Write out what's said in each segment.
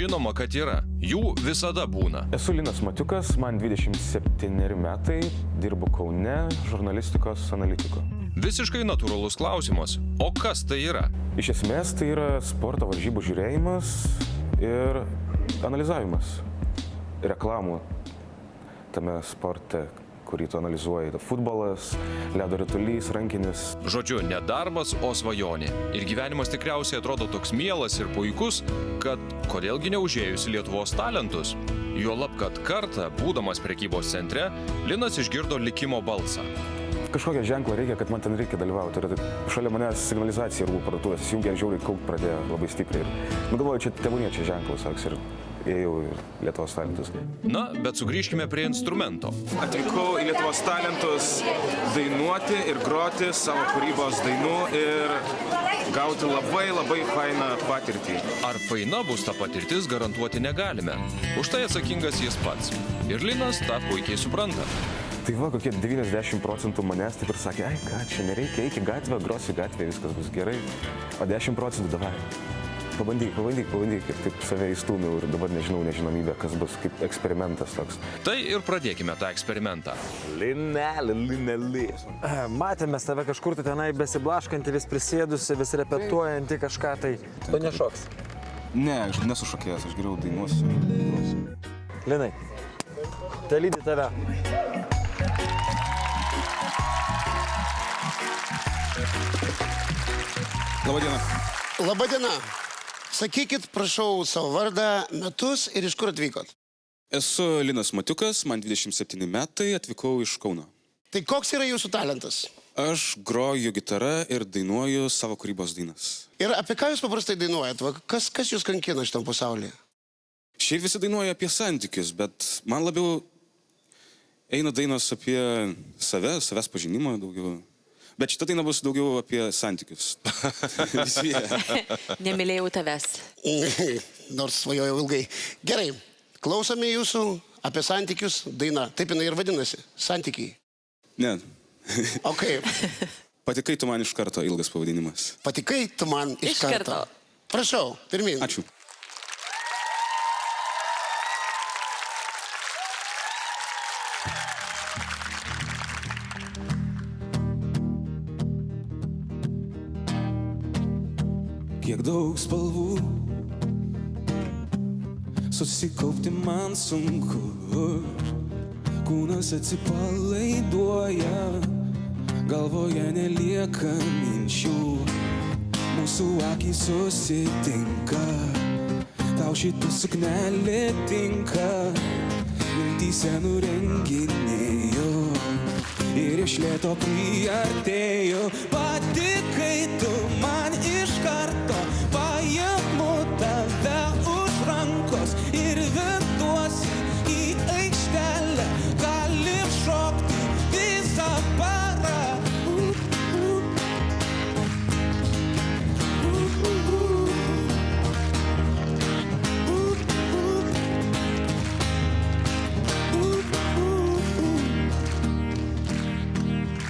Žinoma, kad yra. Jų visada būna. Esu Linas Matiukas, man 27 metai, dirbu Kaune, žurnalistikos analitiku. Visiškai natūralus klausimas. O kas tai yra? Iš esmės tai yra sporto varžybų žiūrėjimas ir analizavimas. Reklamų tame sporte, kurį tu analizuoji. Futbolas, ledo ritulys, rankinis. Žodžiu, ne darbas, o svajonė. Ir gyvenimas tikriausiai atrodo toks mielas ir puikus, kad kodėlgi neužėjus į Lietuvos talentus. Juolab, kad kartą, būdamas prekybos centre, Linas išgirdo likimo balsą. Kažkokią ženklą reikia, kad man ten reikia dalyvauti. Ir šalia manęs signalizacija rūbų parduotuvės įsijungė, žiauriai kaukt pradėjo labai stipriai. Galvoju, čia tėvūnė čia ženklas, ir ėjau į Lietuvos talentus. Na, bet sugrįžkime prie instrumento. Atvykau į Lietuvos talentus dainuoti ir groti savo kūrybos dainų ir gauti labai fainą patirtį. Ar faina bus ta patirtis, garantuoti negalime. Už tai atsakingas jis pats. Ir Linas tą puikiai supranta. Tai va, kokie 90% manęs taip ir sakė, ai, ką, čia nereikia, eik į gatvę, grosi gatvė, viskas bus gerai. O 10% davai. Pabandyk. Ir taip save įstūmiau ir dabar nežinau nežinomybę, kas bus kaip eksperimentas toks. Tai ir pradėkime tą eksperimentą. Linelį. Matėme tave kažkur tenai besiblaškantį, vis prisėdusi, vis repetuojantį kažką, tai tu nešoks. Ne, aš nesu šokėjas, aš geriau dainuosiu. Linai, tai lydi tave. Labadiena. Labadiena. Sakykit, prašau, savo vardą, metus ir iš kur atvykot? Esu Linas Matiukas, man 27 metai, atvykau iš Kauno. Tai koks yra jūsų talentas? Aš groju gitarą ir dainuoju savo kūrybos dainas. Ir apie ką jūs paprastai dainuojat? Kas jūs kankina šitam pasaulyje? Šiaip visi dainuoja apie santykius, bet man labiau eina dainos apie savęs pažinimą daugiau. Bet šita daina bus daugiau apie santykius. Nemylėjau tavęs. Nors svajojau ilgai. Gerai, klausome jūsų apie santykius daina. Taip jinai ir vadinasi. Santykiai. Ne. O kaip? Patikai tu man iš karto, ilgas pavadinimas. Patikai tu man iš karto. Prašau, pirmin. Ačiū. Kiek daug spalvų susikaupti man sunku, kūnas atsipalaiduoja, galvoje nelieka minčių, mūsų akys susitinka, tau šita suknelė tinka, mintyse nurenginėjau ir iš lėto priartėjau. Patikai tu man iš karto, paimu tave už rankos ir veduosi į aikštelę, galim šokti visą parą.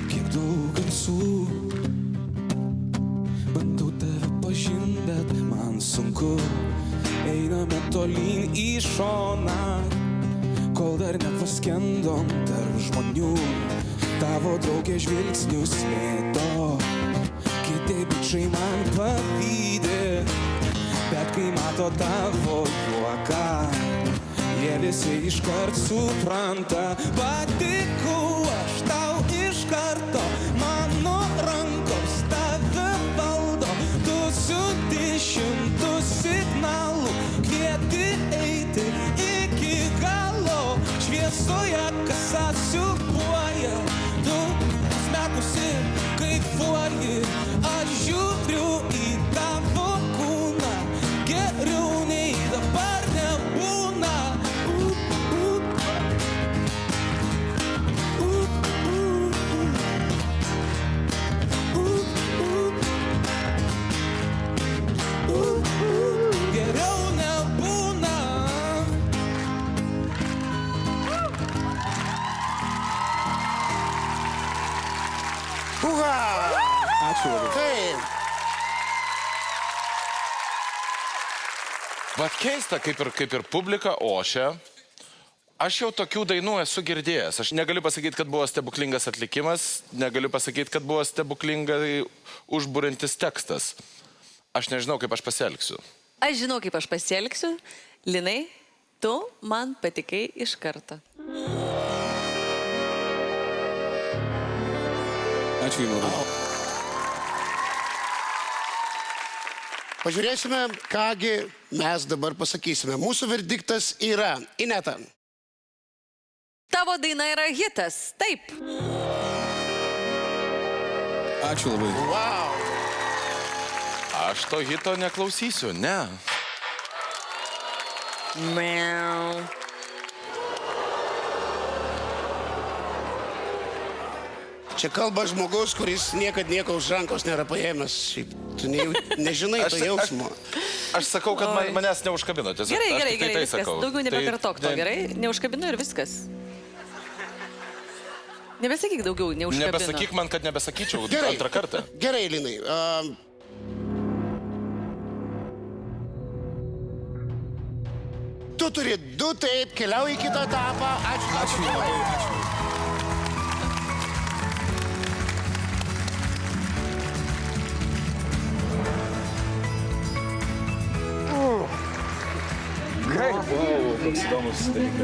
Kiek daug garsų bandau tave pažinti, bet man sunku. Einame tolyn į šoną, kol dar nepaskendom tarp žmonių. Tavo draugė žvilgsnius mėto, kiti bičiai man pavydi, bet kai mato tavo juoką, jie visi iškart supranta. Patikau aš tau iš karto, mano rankos tave valdo, tu siunti šimtus signalų, kvieti eiti iki galo, šviesoje kasa siūbuoja, tu smekusi kaifuoji, aš žiūriu į tavo kūną, geriau nei dabar nebūna. Geriau nebūna. Uha! Ačiū labai. Taip. Vat keista, kaip ir publika ošia. Aš jau tokių dainų esu girdėjęs. Aš negaliu pasakyti, kad buvo stebuklingas atlikimas, negaliu pasakyti, kad buvo stebuklingai užbūrintis tekstas. Aš nežinau, kaip aš pasielgsiu. Aš žinau, kaip aš pasielgsiu. Linai, tu man patikai iš karto. Ačiū Jums labai. Pažiūrėsime, kągi mes dabar pasakysime. Mūsų verdiktas yra Ineta. Tavo daina yra hitas, taip. Ačiū labai. Wow. Aš to hito neklausysiu, ne. Miau. Čia kalba žmogus, kuris niekad nieko už rankos nėra paėmęs. Šiaip tu nežinai to jausmo. Aš sakau, kad manęs neužkabino. Tiesiog, Gerai, tai viskas. sakau. Daugiau nebekartok to, gerai? Neužkabinu ir viskas. Nebesakyk daugiau, neužkabinu. Nebesakyk man, kad nebesakyčiau Gerai. antrą kartą. Gerai, Linai. Tu turi 2 taip, keliauji į kitą etapą. Ačiū. Ačiū Jums labai. Ačiū.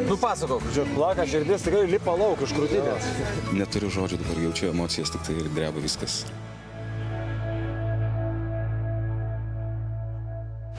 Nu pasakok, žiūrėk, plaka širdis tikrai lipa lauk iš krūtinės. Neturiu žodžių, dabar jaučiu emocijas, tik tai dreba viskas.